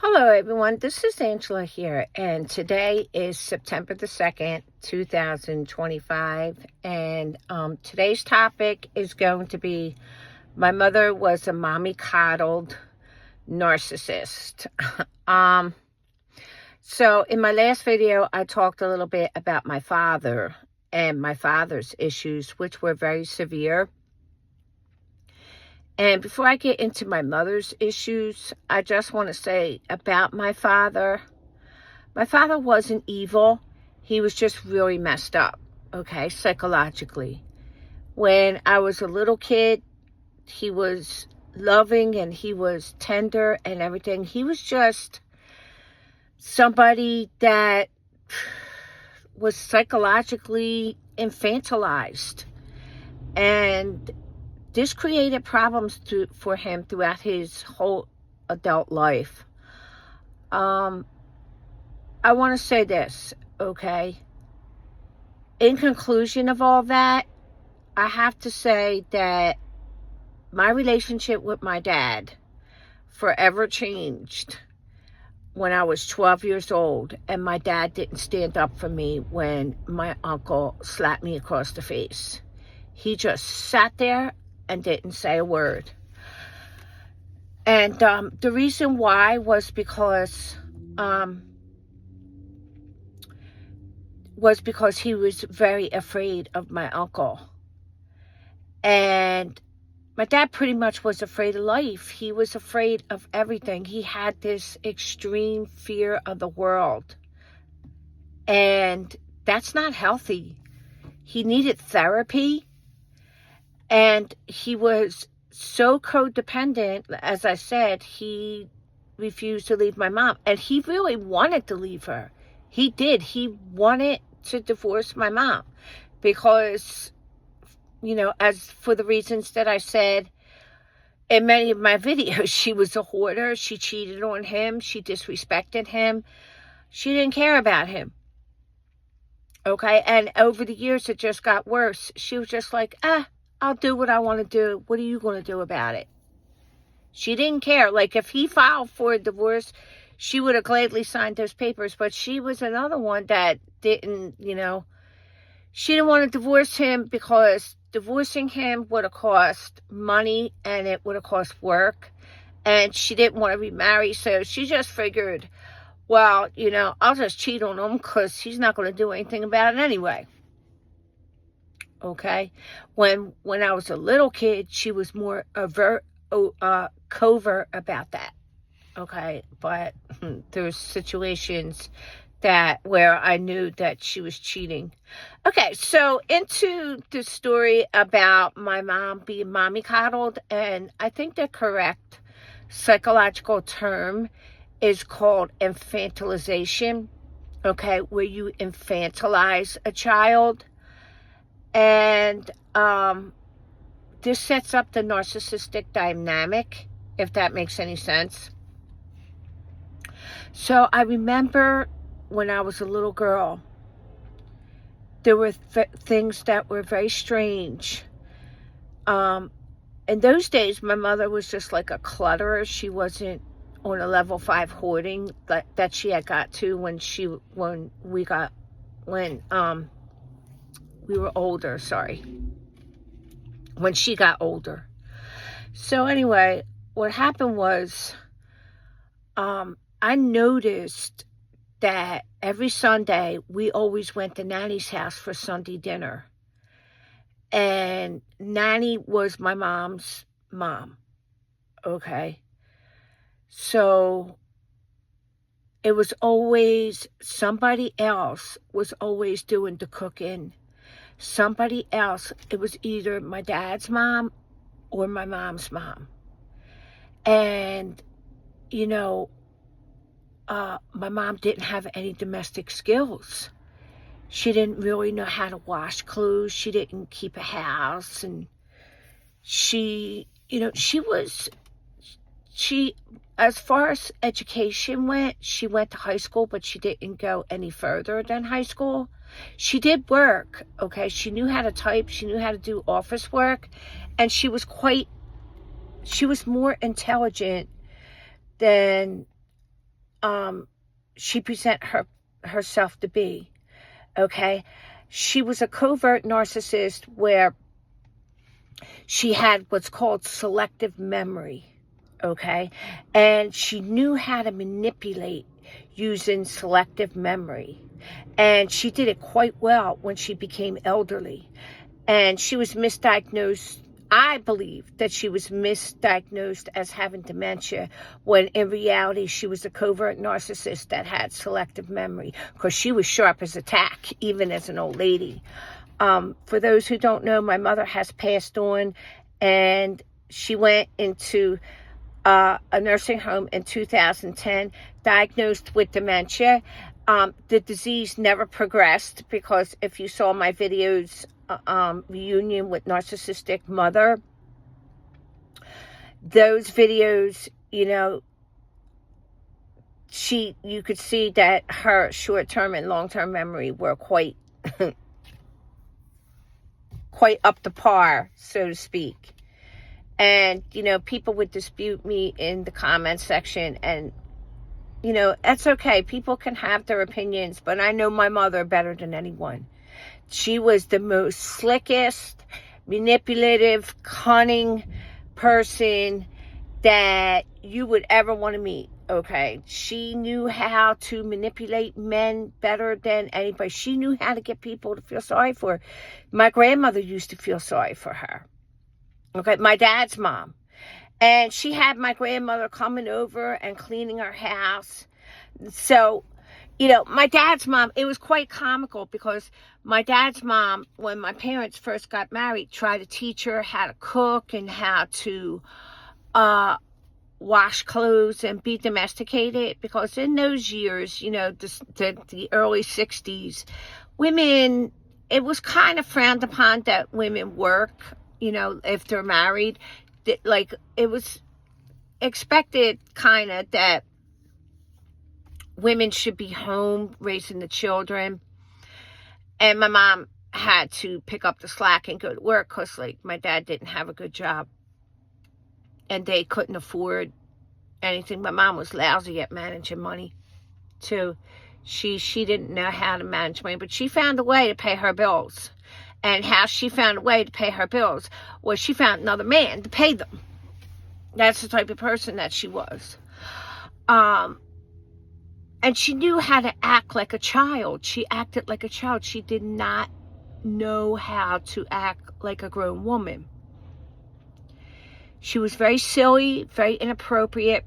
Hello everyone, this is Angela here, and today is September the 2nd, 2025, and today's topic is going to be, my mother was a mommy coddled narcissist. So in my last video, I talked a little bit about my father and my father's issues, which were very severe. And before I get into my mother's issues, I just want to say about my father wasn't evil. He was just really messed up, okay, psychologically. When I was a little kid, he was loving and he was tender and everything. He was just somebody that was psychologically infantilized. And this created problems for him throughout his whole adult life. I want to say this, okay? In conclusion of all that, I have to say that my relationship with my dad forever changed when I was 12 years old, and my dad didn't stand up for me when my uncle slapped me across the face. He just sat there and didn't say a word. And the reason why was because he was very afraid of my uncle. And my dad pretty much was afraid of life. He was afraid of everything. He had this extreme fear of the world. And that's not healthy. He needed therapy. And he was so codependent, as I said, he refused to leave my mom. And he really wanted to leave her. He did. He wanted to divorce my mom because, as for the reasons that I said in many of my videos, she was a hoarder. She cheated on him. She disrespected him. She didn't care about him. Okay? And over the years, it just got worse. She was just like, I'll do what I want to do. What are you going to do about it? She didn't care. Like, if he filed for a divorce, she would have gladly signed those papers. But she was another one that didn't, she didn't want to divorce him because divorcing him would have cost money and it would have cost work. And she didn't want to remarry. So she just figured, well, I'll just cheat on him because he's not going to do anything about it anyway. Okay, when I was a little kid, she was more covert about that. Okay, but there's situations where I knew that she was cheating. Okay, so into the story about my mom being mommy coddled, and I think the correct psychological term is called infantilization. Okay, where you infantilize a child. And this sets up the narcissistic dynamic, if that makes any sense. So I remember when I was a little girl, there were things that were very strange. In those days, my mother was just like a clutterer. She wasn't on a level 5 hoarding that she had got to when we were older, when she got older. So anyway, what happened was, I noticed that every Sunday, we always went to Nanny's house for Sunday dinner. And Nanny was my mom's mom, okay? So it was always, somebody else was always doing the cooking. Somebody else, it was either my dad's mom or my mom's mom. And, my mom didn't have any domestic skills. She didn't really know how to wash clothes. She didn't keep a house. And she, as far as education went, she went to high school, but she didn't go any further than high school. She did work, okay? She knew how to type. She knew how to do office work. And she was more intelligent than she herself to be. Okay, she was a covert narcissist where she had what's called selective memory. Okay, and she knew how to manipulate using selective memory, and she did it quite well when she became elderly. And she was misdiagnosed. I believe that she was misdiagnosed as having dementia, when in reality she was a covert narcissist that had selective memory, because she was sharp as a tack, even as an old lady. For those who don't know, my mother has passed on, and she went into a nursing home in 2010, diagnosed with dementia. The disease never progressed, because if you saw my videos, reunion with narcissistic mother, those videos, you could see that her short-term and long-term memory were quite up to par, so to speak. And people would dispute me in the comment section, and that's okay. People can have their opinions, but I know my mother better than anyone. She was the most slickest, manipulative, cunning person that you would ever want to meet, okay? She knew how to manipulate men better than anybody. She knew how to get people to feel sorry for her. My grandmother used to feel sorry for her, okay? My dad's mom. And she had my grandmother coming over and cleaning her house. So, my dad's mom, it was quite comical, because my dad's mom, when my parents first got married, tried to teach her how to cook and how to wash clothes and be domesticated, because in those years, the early 60s, women, it was kind of frowned upon that women work, if they're married. Like, it was expected kind of that women should be home raising the children, and my mom had to pick up the slack and go to work, because my dad didn't have a good job and they couldn't afford anything. My mom was lousy at managing money too. She didn't know how to manage money, but she found a way to pay her bills. And how she found a way to pay her bills was she found another man to pay them. That's the type of person that she was. And she knew how to act like a child. She acted like a child. She did not know how to act like a grown woman. She was very silly, very inappropriate,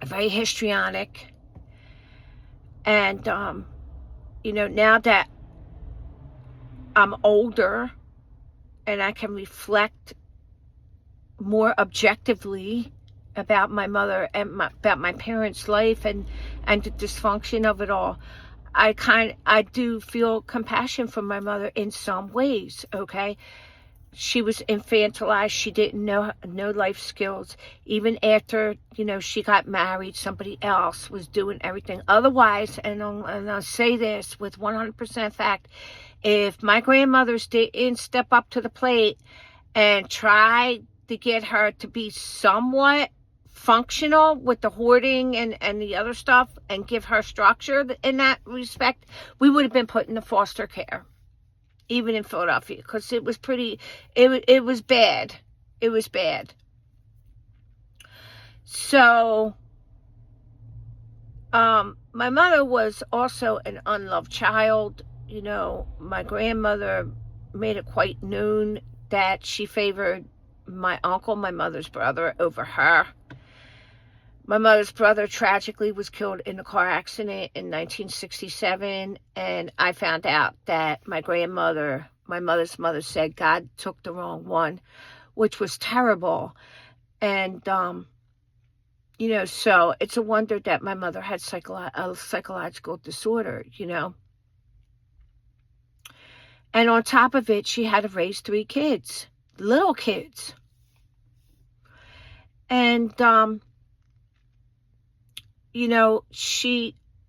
very histrionic. And, now that I'm older and I can reflect more objectively about my mother and about my parents' life and the dysfunction of it all, I do feel compassion for my mother in some ways, okay? She was infantilized. She didn't know life skills. Even after, she got married, somebody else was doing everything. Otherwise, and I'll say this with 100% fact, if my grandmothers didn't step up to the plate and try to get her to be somewhat functional with the hoarding and the other stuff, and give her structure in that respect, we would have been put into foster care, even in Philadelphia, because it was it was bad. It was bad. So, my mother was also an unloved child. My grandmother made it quite known that she favored my uncle, my mother's brother, over her. My mother's brother tragically was killed in a car accident in 1967, and I found out that my mother's mother, said God took the wrong one, which was terrible. And, so it's a wonder that my mother had a psychological disorder, And on top of it, she had to raise 3 kids, little kids. And,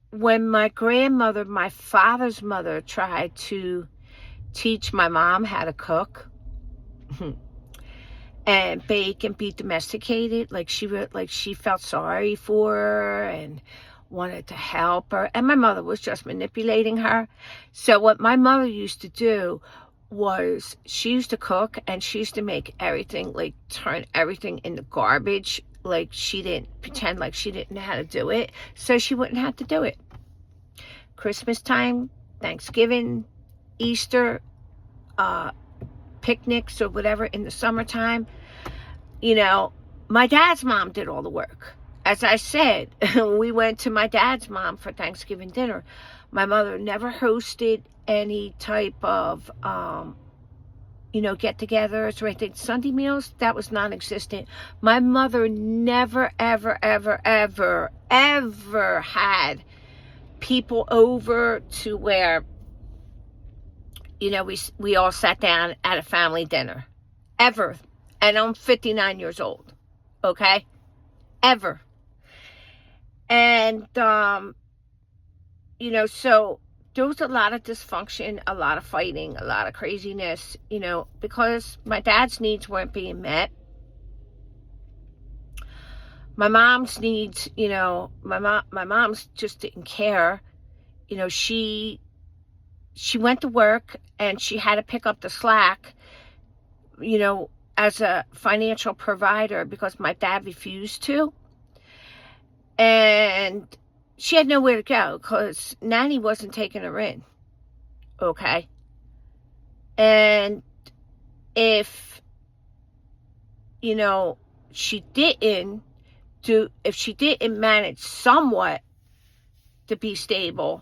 when my grandmother, my father's mother, tried to teach my mom how to cook, and bake and be domesticated. Like she felt sorry for her and wanted to help her. And my mother was just manipulating her. So what my mother used to do was she used to cook, and she used to make everything, like turn everything into garbage. Like she didn't pretend like she didn't know how to do it, so she wouldn't have to do it. Christmas time, Thanksgiving, Easter, picnics or whatever in the summertime, my dad's mom did all the work. As I said, we went to my dad's mom for Thanksgiving dinner. My mother never hosted any type of, get-togethers or anything. Sunday meals, that was non-existent. My mother never, ever, ever, ever, ever had people over to where, we all sat down at a family dinner. Ever. And I'm 59 years old. Okay? Ever. And, so there was a lot of dysfunction, a lot of fighting, a lot of craziness, because my dad's needs weren't being met. My mom's needs, my mom's just didn't care. She went to work and she had to pick up the slack, as a financial provider because my dad refused to. And she had nowhere to go because Nanny wasn't taking her in. Okay? And if she didn't manage somewhat to be stable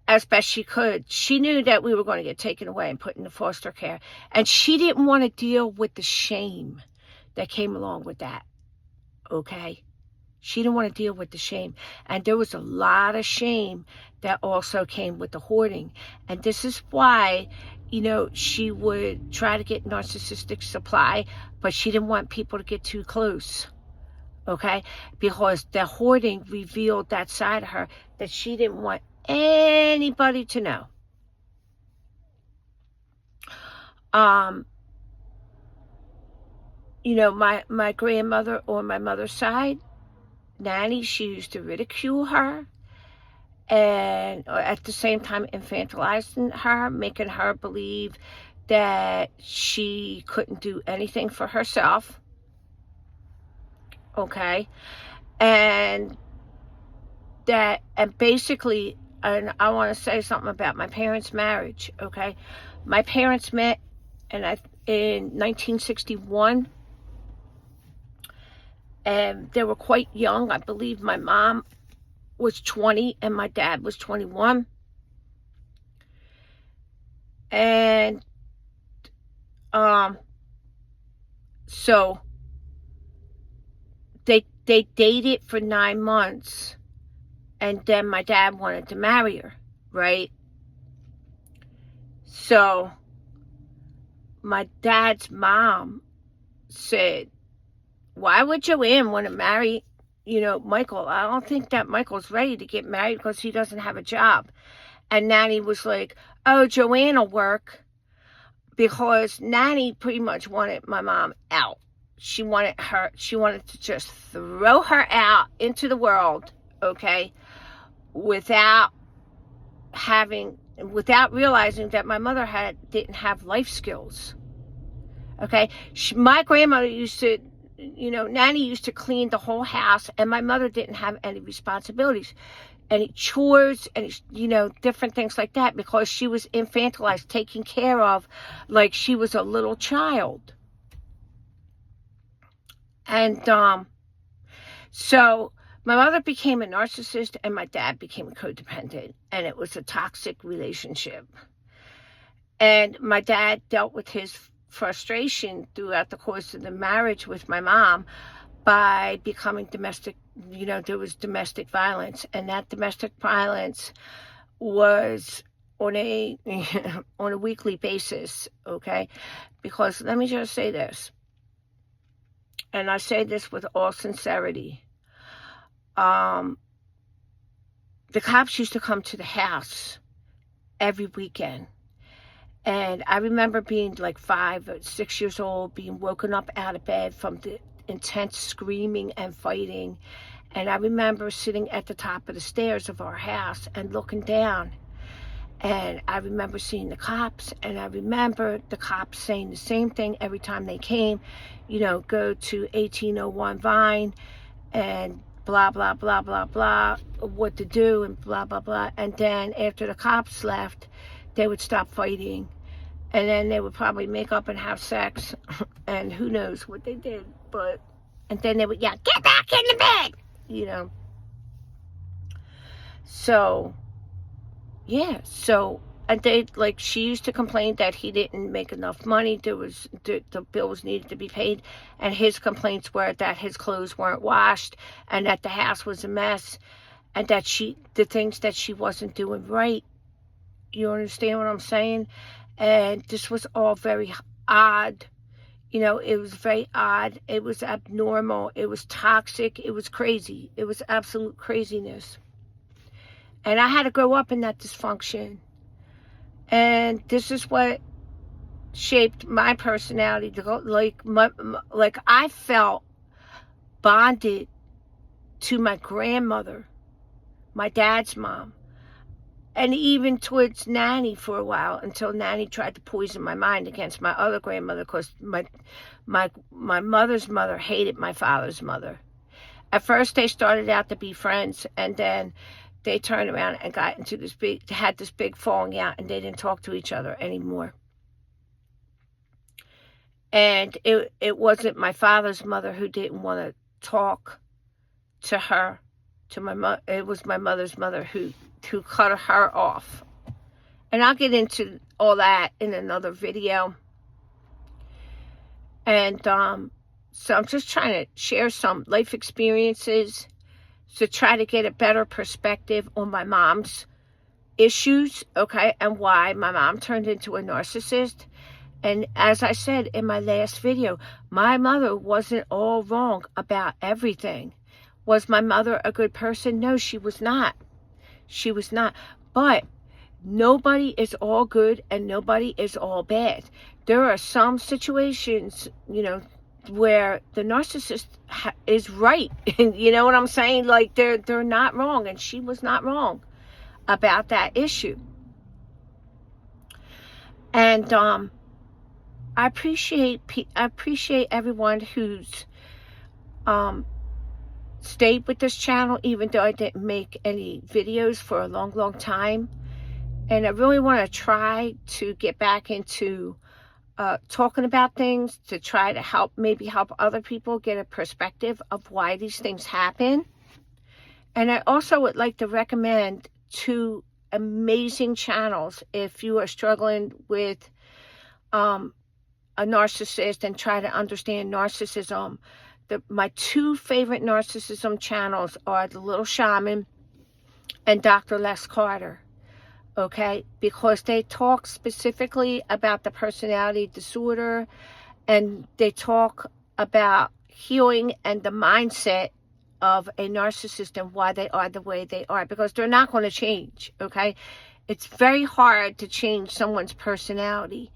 as best she could, she knew that we were going to get taken away and put into foster care. And she didn't want to deal with the shame that came along with that. Okay? She didn't want to deal with the shame. And there was a lot of shame that also came with the hoarding. And this is why, she would try to get narcissistic supply, but she didn't want people to get too close. Okay? Because the hoarding revealed that side of her that she didn't want anybody to know. My grandmother on my mother's side, Nanny, she used to ridicule her and at the same time infantilizing her, making her believe that she couldn't do anything for herself. Okay? And basically, and I want to say something about my parents' marriage, okay? My parents met in 1961, and they were quite young. I believe my mom was 20 and my dad was 21. And so they dated for 9 months. And then my dad wanted to marry her, right? So my dad's mom said, why would Joanne want to marry, Michael? I don't think that Michael's ready to get married because he doesn't have a job. And Nanny was like, oh, Joanne will work, because Nanny pretty much wanted my mom out. She wanted to just throw her out into the world, okay? Without realizing that my mother didn't have life skills. Okay? My grandmother used to, Nanny used to clean the whole house, and my mother didn't have any responsibilities, any chores, and different things like that, because she was infantilized, taken care of like she was a little child. And so my mother became a narcissist and my dad became a codependent, and it was a toxic relationship. And my dad dealt with his frustration throughout the course of the marriage with my mom by becoming domestic. There was domestic violence, and that domestic violence was on a weekly basis, okay? Because let me just say this, and I say this with all sincerity. The cops used to come to the house every weekend, And I remember being like 5 or 6 years old, being woken up out of bed from the intense screaming and fighting. And I remember sitting at the top of the stairs of our house and looking down. And I remember seeing the cops, and I remember the cops saying the same thing every time they came, you know, go to 1801 Vine and blah, blah, blah, blah, blah, what to do and blah, blah, blah. And then after the cops left, they would stop fighting. And then they would probably make up and have sex, and who knows what they did. And then they would yell, get back in the bed, you know. So, yeah, and they, like, she used to complain that he didn't make enough money. The bills needed to be paid, and his complaints were that his clothes weren't washed, and that the house was a mess, and that the things that she wasn't doing right. You understand what I'm saying? And this was all very odd. You know, it was very odd. It was abnormal. It was toxic. It was crazy. It was absolute craziness. And I had to grow up in that dysfunction. And this is what shaped my personality. Like I felt bonded to my grandmother, my dad's mom, and even towards Nanny for a while, until Nanny tried to poison my mind against my other grandmother, because my mother's mother hated my father's mother. At first, they started out to be friends, and then they turned around and got into had this big falling out, and they didn't talk to each other anymore. And it wasn't my father's mother who didn't want to talk to her, it was my mother's mother who cut her off. And I'll get into all that in another video. And so I'm just trying to share some life experiences to try to get a better perspective on my mom's issues, okay, and why my mom turned into a narcissist. And as I said in my last video, my mother wasn't all wrong about everything. Was my mother a good person? No, she was not. She was not. But nobody is all good and nobody is all bad. There are some situations, you know, where the narcissist is right. You know what I'm saying? Like, they're not wrong, and she was not wrong about that issue. And I appreciate everyone who's stayed with this channel, even though I didn't make any videos for a long time. And I really want to try to get back into talking about things, to try to maybe help other people get a perspective of why these things happen. And I also would like to recommend 2 amazing channels if you are struggling with a narcissist and try to understand narcissism. My 2 favorite narcissism channels are The Little Shaman and Dr. Les Carter. Okay, because they talk specifically about the personality disorder, and they talk about healing and the mindset of a narcissist and why they are the way they are, because they're not going to change, okay? It's very hard to change someone's personality,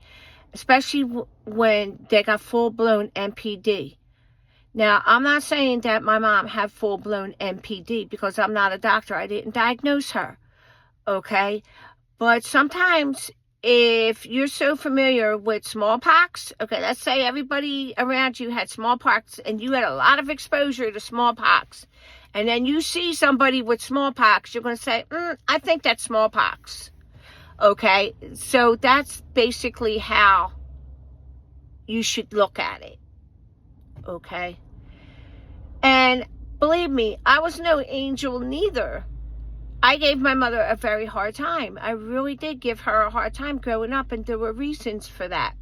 especially when they got full-blown NPD. Now, I'm not saying that my mom had full-blown NPD, because I'm not a doctor. I didn't diagnose her. Okay, but sometimes if you're so familiar with smallpox, okay, let's say everybody around you had smallpox and you had a lot of exposure to smallpox, and then you see somebody with smallpox, you're going to say, I think that's smallpox. Okay, so that's basically how you should look at it. Okay, and believe me, I was no angel neither. I gave my mother a very hard time. I really did give her a hard time growing up, and there were reasons for that.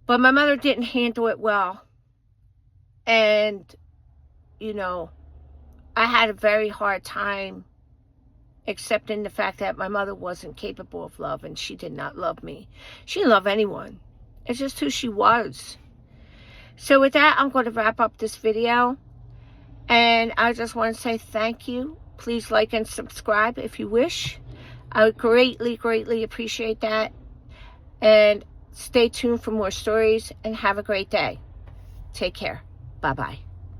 But my mother didn't handle it well. And, you know, I had a very hard time accepting the fact that my mother wasn't capable of love, and she did not love me. She didn't love anyone. It's just who she was. So with that, I'm going to wrap up this video. And I just want to say thank you. Please like and subscribe if you wish. I would greatly, greatly appreciate that. And stay tuned for more stories, and have a great day. Take care. Bye-bye.